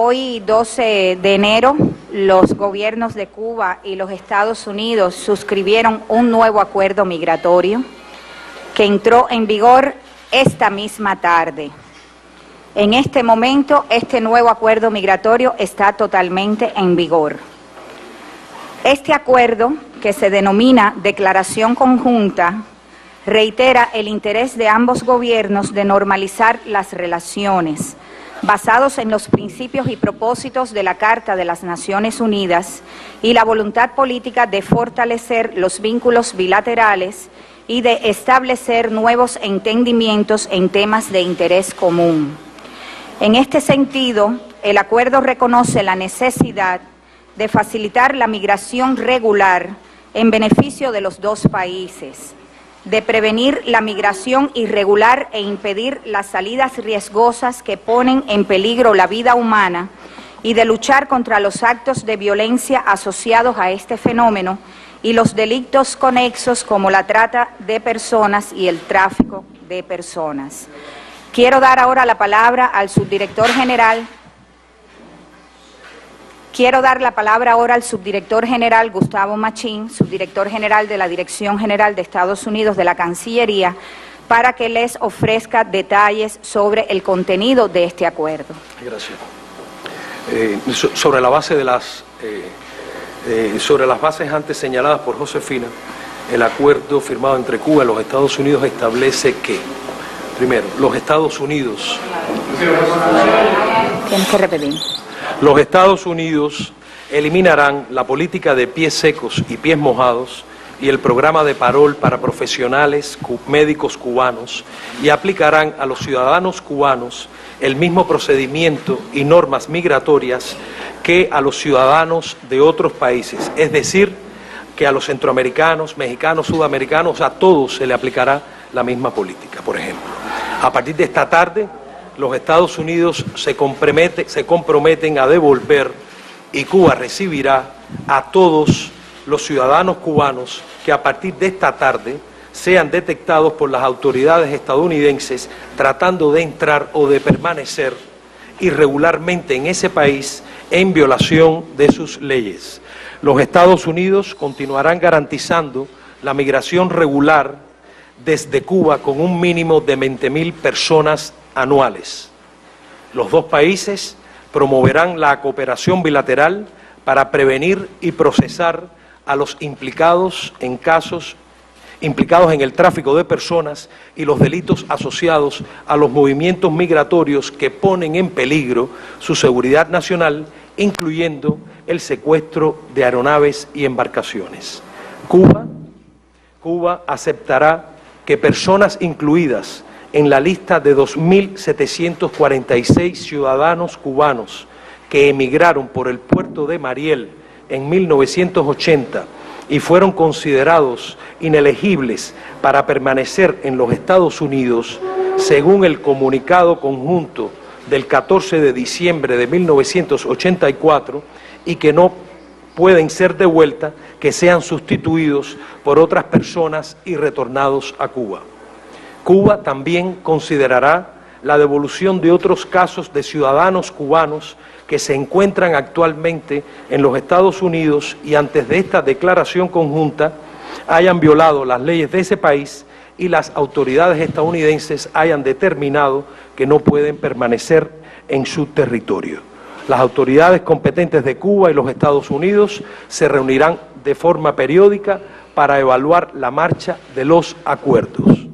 Hoy, 12 de enero, los gobiernos de Cuba y los Estados Unidos suscribieron un nuevo acuerdo migratorio que entró en vigor esta misma tarde. En este momento, este nuevo acuerdo migratorio está totalmente en vigor. Este acuerdo, que se denomina Declaración Conjunta, reitera el interés de ambos gobiernos de normalizar las relaciones, basados en los principios y propósitos de la Carta de las Naciones Unidas y la voluntad política de fortalecer los vínculos bilaterales y de establecer nuevos entendimientos en temas de interés común. En este sentido, el acuerdo reconoce la necesidad de facilitar la migración regular en beneficio de los dos países, de prevenir la migración irregular e impedir las salidas riesgosas que ponen en peligro la vida humana y de luchar contra los actos de violencia asociados a este fenómeno y los delitos conexos como la trata de personas y el tráfico de personas. Quiero dar ahora la palabra al subdirector general. Quiero dar la palabra ahora al subdirector general Gustavo Machín, subdirector general de la Dirección General de Estados Unidos de la Cancillería, para que les ofrezca detalles sobre el contenido de este acuerdo. Gracias. Sobre la base de sobre las bases antes señaladas por Josefina, el acuerdo firmado entre Cuba y los Estados Unidos establece que, primero, los Estados Unidos... Tienes que repetir. Los Estados Unidos eliminarán la política de pies secos y pies mojados y el programa de parol para profesionales médicos cubanos y aplicarán a los ciudadanos cubanos el mismo procedimiento y normas migratorias que a los ciudadanos de otros países, es decir, que a los centroamericanos, mexicanos, sudamericanos, a todos se le aplicará la misma política. Por ejemplo, a partir de esta tarde, los Estados Unidos se comprometen a devolver y Cuba recibirá a todos los ciudadanos cubanos que a partir de esta tarde sean detectados por las autoridades estadounidenses tratando de entrar o de permanecer irregularmente en ese país en violación de sus leyes. Los Estados Unidos continuarán garantizando la migración regular desde Cuba con un mínimo de 20.000 personas anuales. Los dos países promoverán la cooperación bilateral para prevenir y procesar a los implicados en el tráfico de personas y los delitos asociados a los movimientos migratorios que ponen en peligro su seguridad nacional, incluyendo el secuestro de aeronaves y embarcaciones. Cuba aceptará que personas incluidas en la lista de 2.746 ciudadanos cubanos que emigraron por el puerto de Mariel en 1980 y fueron considerados inelegibles para permanecer en los Estados Unidos, según el comunicado conjunto del 14 de diciembre de 1984, y que no pueden ser de vuelta, que sean sustituidos por otras personas y retornados a Cuba. Cuba también considerará la devolución de otros casos de ciudadanos cubanos que se encuentran actualmente en los Estados Unidos y antes de esta declaración conjunta hayan violado las leyes de ese país y las autoridades estadounidenses hayan determinado que no pueden permanecer en su territorio. Las autoridades competentes de Cuba y los Estados Unidos se reunirán de forma periódica para evaluar la marcha de los acuerdos.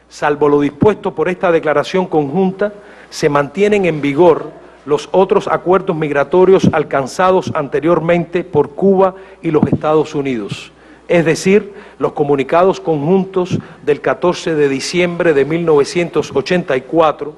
Salvo lo dispuesto por esta declaración conjunta, se mantienen en vigor los otros acuerdos migratorios alcanzados anteriormente por Cuba y los Estados Unidos, es decir, los comunicados conjuntos del 14 de diciembre de 1984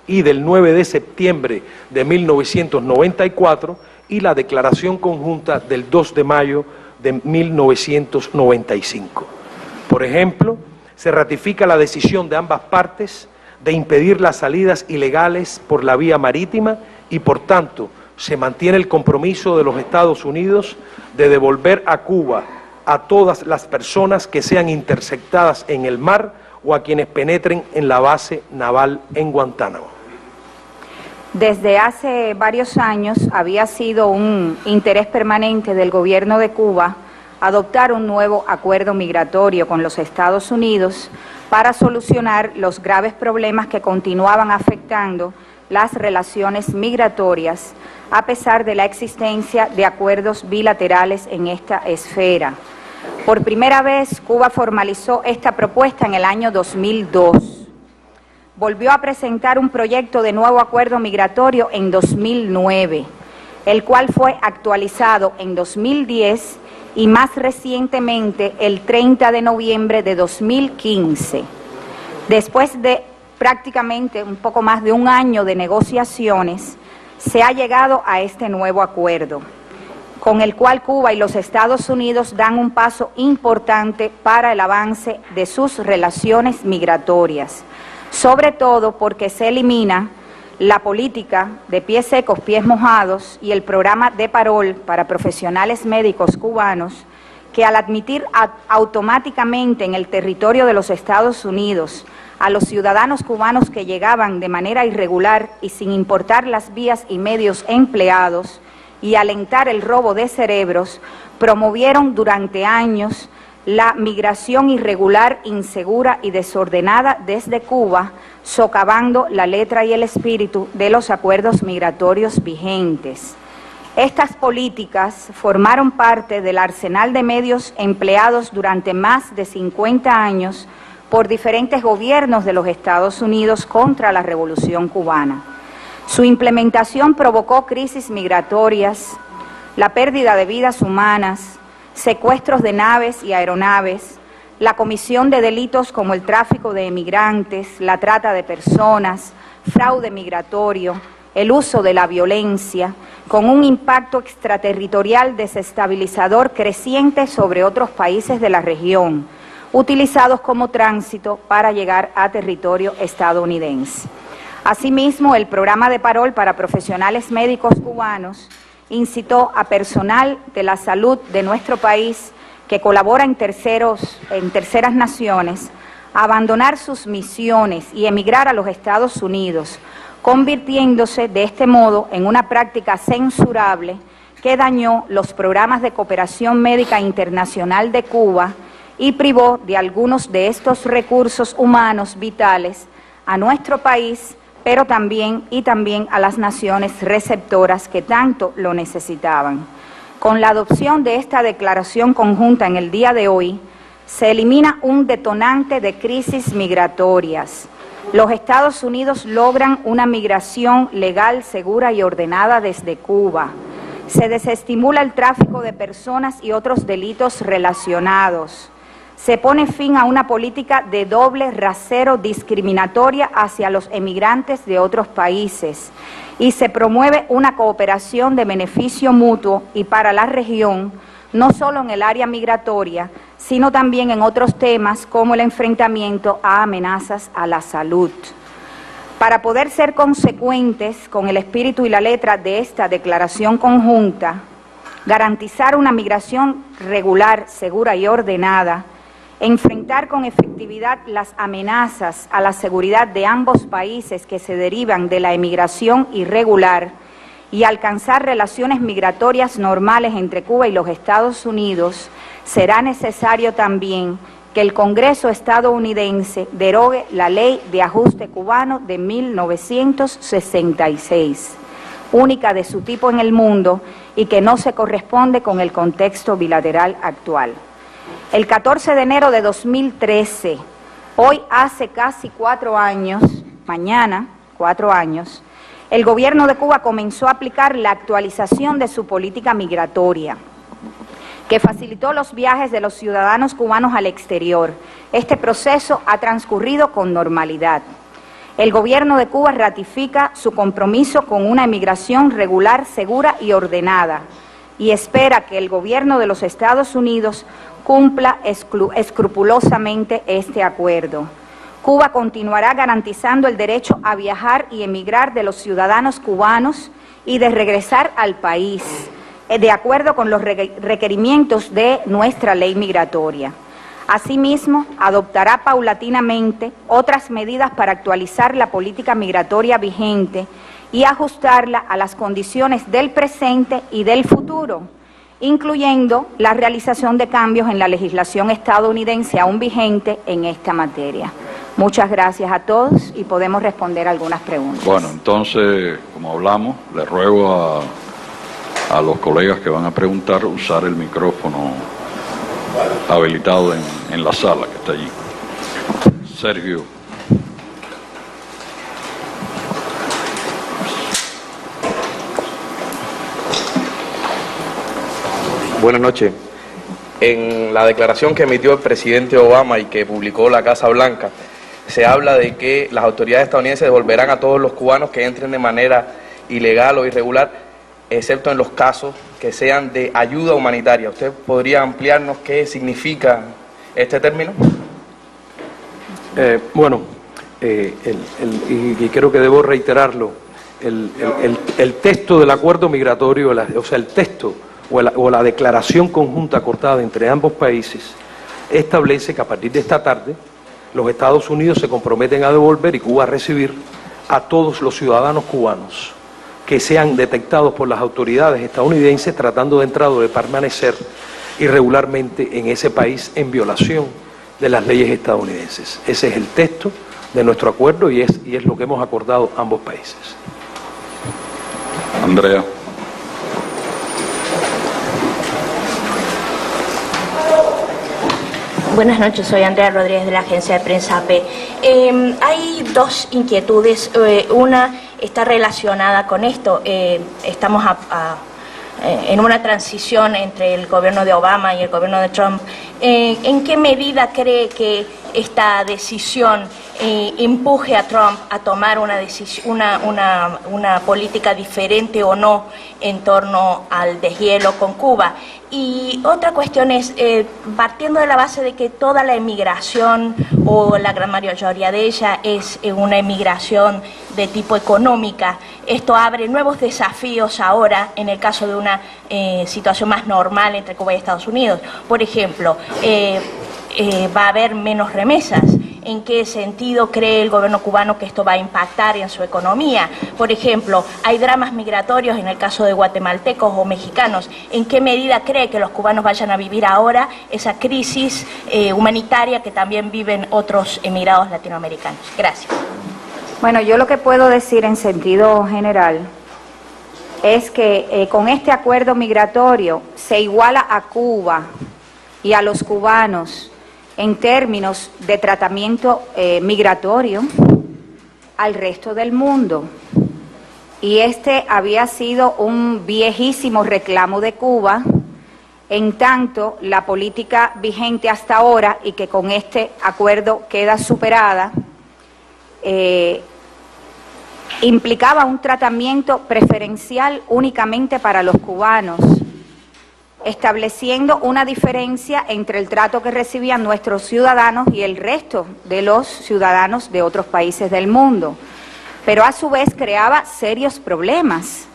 y del 9 de septiembre de 1994 y la declaración conjunta del 2 de mayo de 1995. Por ejemplo, se ratifica la decisión de ambas partes de impedir las salidas ilegales por la vía marítima y, por tanto, se mantiene el compromiso de los Estados Unidos de devolver a Cuba a todas las personas que sean interceptadas en el mar o a quienes penetren en la base naval en Guantánamo. Desde hace varios años había sido un interés permanente del gobierno de Cuba adoptar un nuevo acuerdo migratorio con los Estados Unidos para solucionar los graves problemas que continuaban afectando las relaciones migratorias, a pesar de la existencia de acuerdos bilaterales en esta esfera. Por primera vez, Cuba formalizó esta propuesta en el año 2002. Volvió a presentar un proyecto de nuevo acuerdo migratorio en 2009, el cual fue actualizado en 2010 y más recientemente el 30 de noviembre de 2015. Después de prácticamente un poco más de un año de negociaciones, se ha llegado a este nuevo acuerdo, con el cual Cuba y los Estados Unidos dan un paso importante para el avance de sus relaciones migratorias, sobre todo porque se elimina la política de pies secos, pies mojados y el programa de parol para profesionales médicos cubanos que al admitir automáticamente en el territorio de los Estados Unidos a los ciudadanos cubanos que llegaban de manera irregular y sin importar las vías y medios empleados y alentar el robo de cerebros, promovieron durante años la migración irregular, insegura y desordenada desde Cuba, socavando la letra y el espíritu de los acuerdos migratorios vigentes. Estas políticas formaron parte del arsenal de medios empleados durante más de 50 años por diferentes gobiernos de los Estados Unidos contra la Revolución cubana. Su implementación provocó crisis migratorias, la pérdida de vidas humanas, secuestros de naves y aeronaves, la comisión de delitos como el tráfico de emigrantes, la trata de personas, fraude migratorio, el uso de la violencia, con un impacto extraterritorial desestabilizador creciente sobre otros países de la región, utilizados como tránsito para llegar a territorio estadounidense. Asimismo, el programa de parol para profesionales médicos cubanos incitó a personal de la salud de nuestro país que colabora en terceras naciones a abandonar sus misiones y emigrar a los Estados Unidos, convirtiéndose de este modo en una práctica censurable que dañó los programas de cooperación médica internacional de Cuba y privó de algunos de estos recursos humanos vitales a nuestro país, pero también a las naciones receptoras que tanto lo necesitaban. Con la adopción de esta declaración conjunta en el día de hoy, se elimina un detonante de crisis migratorias. Los Estados Unidos logran una migración legal, segura y ordenada desde Cuba. Se desestimula el tráfico de personas y otros delitos relacionados. Se pone fin a una política de doble rasero discriminatoria hacia los emigrantes de otros países y se promueve una cooperación de beneficio mutuo y para la región, no solo en el área migratoria, sino también en otros temas como el enfrentamiento a amenazas a la salud. Para poder ser consecuentes con el espíritu y la letra de esta declaración conjunta, garantizar una migración regular, segura y ordenada, enfrentar con efectividad las amenazas a la seguridad de ambos países que se derivan de la emigración irregular y alcanzar relaciones migratorias normales entre Cuba y los Estados Unidos, será necesario también que el Congreso estadounidense derogue la Ley de Ajuste Cubano de 1966, única de su tipo en el mundo y que no se corresponde con el contexto bilateral actual. El 14 de enero de 2013, hoy hace casi 4 años, mañana 4 años, el gobierno de Cuba comenzó a aplicar la actualización de su política migratoria, que facilitó los viajes de los ciudadanos cubanos al exterior. Este proceso ha transcurrido con normalidad. El gobierno de Cuba ratifica su compromiso con una emigración regular, segura y ordenada, y espera que el gobierno de los Estados Unidos cumpla escrupulosamente este acuerdo. Cuba continuará garantizando el derecho a viajar y emigrar de los ciudadanos cubanos y de regresar al país, de acuerdo con los requerimientos de nuestra ley migratoria. Asimismo, adoptará paulatinamente otras medidas para actualizar la política migratoria vigente y ajustarla a las condiciones del presente y del futuro, incluyendo la realización de cambios en la legislación estadounidense aún vigente en esta materia. Muchas gracias a todos y podemos responder algunas preguntas. Bueno, entonces, como hablamos, le ruego a los colegas que van a preguntar usar el micrófono habilitado en la sala que está allí. Sergio. Buenas noches. En la declaración que emitió el presidente Obama y que publicó la Casa Blanca, se habla de que las autoridades estadounidenses devolverán a todos los cubanos que entren de manera ilegal o irregular, excepto en los casos que sean de ayuda humanitaria. ¿Usted podría ampliarnos qué significa este término? Y creo que debo reiterarlo, el texto del acuerdo migratorio, o sea, el texto o la declaración conjunta acordada entre ambos países establece que a partir de esta tarde los Estados Unidos se comprometen a devolver y Cuba a recibir a todos los ciudadanos cubanos que sean detectados por las autoridades estadounidenses tratando de entrar o de permanecer irregularmente en ese país en violación de las leyes estadounidenses. Ese es el texto de nuestro acuerdo y es lo que hemos acordado ambos países. Andrea. Buenas noches, soy Andrea Rodríguez de la agencia de prensa AP. Hay dos inquietudes, una está relacionada con esto. Estamos en una transición entre el gobierno de Obama y el gobierno de Trump. ¿En qué medida cree que esta decisión empuje a Trump a tomar una política diferente o no en torno al deshielo con Cuba? Y otra cuestión es, partiendo de la base de que toda la emigración o la gran mayoría de ella es una emigración de tipo económica, esto abre nuevos desafíos ahora en el caso de una situación más normal entre Cuba y Estados Unidos. Por ejemplo, va a haber menos remesas. ¿En qué sentido cree el gobierno cubano que esto va a impactar en su economía? Por ejemplo, hay dramas migratorios en el caso de guatemaltecos o mexicanos. ¿En qué medida cree que los cubanos vayan a vivir ahora esa crisis humanitaria que también viven otros emigrados latinoamericanos? Gracias. Bueno, yo lo que puedo decir en sentido general es que con este acuerdo migratorio se iguala a Cuba y a los cubanos en términos de tratamiento migratorio al resto del mundo. Y este había sido un viejísimo reclamo de Cuba, en tanto la política vigente hasta ahora, y que con este acuerdo queda superada, implicaba un tratamiento preferencial únicamente para los cubanos, estableciendo una diferencia entre el trato que recibían nuestros ciudadanos y el resto de los ciudadanos de otros países del mundo. Pero a su vez creaba serios problemas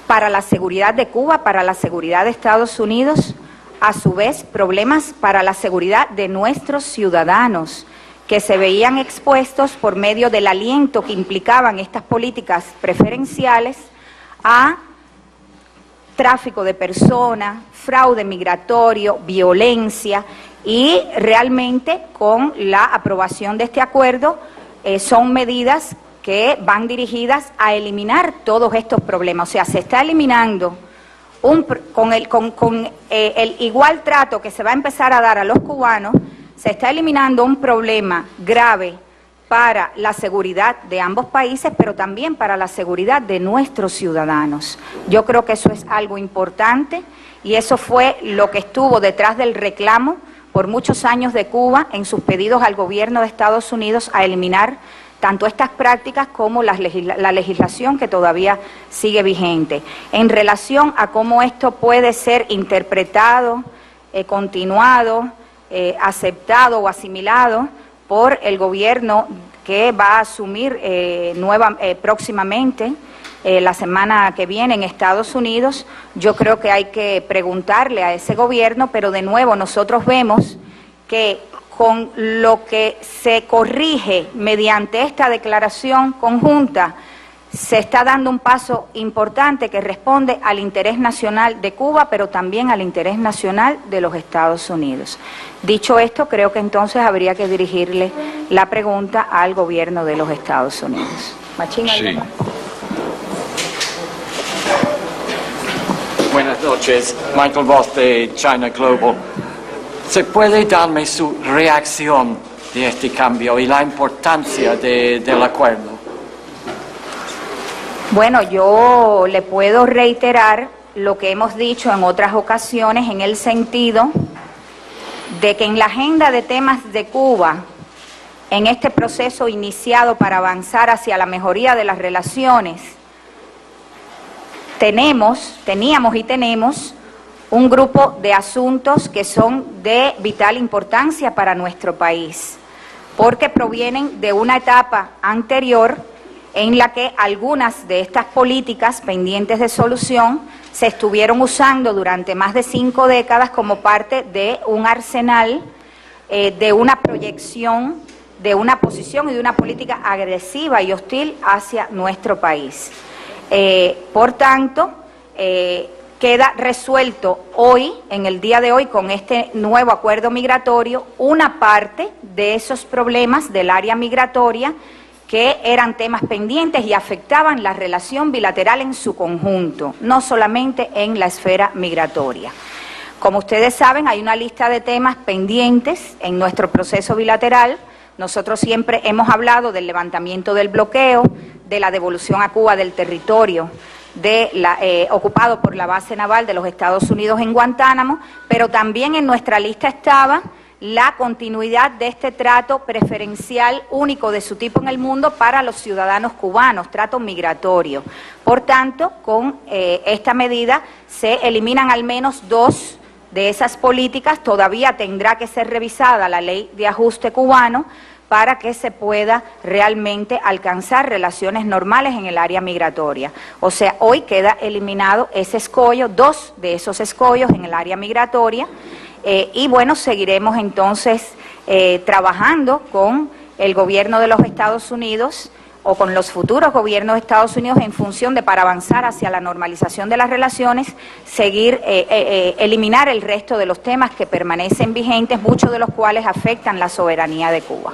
para la seguridad de Cuba, para la seguridad de Estados Unidos, a su vez problemas para la seguridad de nuestros ciudadanos, que se veían expuestos por medio del aliento que implicaban estas políticas preferenciales a tráfico de personas, fraude migratorio, violencia, y realmente con la aprobación de este acuerdo son medidas que van dirigidas a eliminar todos estos problemas. O sea, se está eliminando con el igual trato que se va a empezar a dar a los cubanos, se está eliminando un problema grave para la seguridad de ambos países, pero también para la seguridad de nuestros ciudadanos. Yo creo que eso es algo importante y eso fue lo que estuvo detrás del reclamo por muchos años de Cuba en sus pedidos al gobierno de Estados Unidos a eliminar tanto estas prácticas como la legislación que todavía sigue vigente. En relación a cómo esto puede ser interpretado, continuado, aceptado o asimilado por el gobierno que va a asumir próximamente, la semana que viene en Estados Unidos, yo creo que hay que preguntarle a ese gobierno, pero de nuevo nosotros vemos que con lo que se corrige mediante esta declaración conjunta se está dando un paso importante que responde al interés nacional de Cuba, pero también al interés nacional de los Estados Unidos. Dicho esto, creo que entonces habría que dirigirle la pregunta al gobierno de los Estados Unidos. Machín, Sí. Buenas noches, Michael Voss de China Global. ¿Se puede darme su reacción de este cambio y la importancia del acuerdo? Bueno, yo le puedo reiterar lo que hemos dicho en otras ocasiones en el sentido de que en la agenda de temas de Cuba, en este proceso iniciado para avanzar hacia la mejoría de las relaciones, teníamos y tenemos un grupo de asuntos que son de vital importancia para nuestro país, porque provienen de una etapa anterior en la que algunas de estas políticas pendientes de solución se estuvieron usando durante más de 5 décadas como parte de un arsenal, de una proyección, de una posición y de una política agresiva y hostil hacia nuestro país. Por tanto, queda resuelto hoy, en el día de hoy, con este nuevo acuerdo migratorio, una parte de esos problemas del área migratoria que eran temas pendientes y afectaban la relación bilateral en su conjunto, no solamente en la esfera migratoria. Como ustedes saben, hay una lista de temas pendientes en nuestro proceso bilateral. Nosotros siempre hemos hablado del levantamiento del bloqueo, de la devolución a Cuba del territorio ocupado por la base naval de los Estados Unidos en Guantánamo, pero también en nuestra lista estaba la continuidad de este trato preferencial único de su tipo en el mundo para los ciudadanos cubanos, trato migratorio. Por tanto, con esta medida se eliminan al menos 2 de esas políticas. Todavía tendrá que ser revisada la ley de ajuste cubano para que se pueda realmente alcanzar relaciones normales en el área migratoria. O sea, hoy queda eliminado ese escollo, 2 de esos escollos en el área migratoria, y bueno, seguiremos entonces trabajando con el gobierno de los Estados Unidos o con los futuros gobiernos de Estados Unidos en función de, para avanzar hacia la normalización de las relaciones, eliminar el resto de los temas que permanecen vigentes, muchos de los cuales afectan la soberanía de Cuba.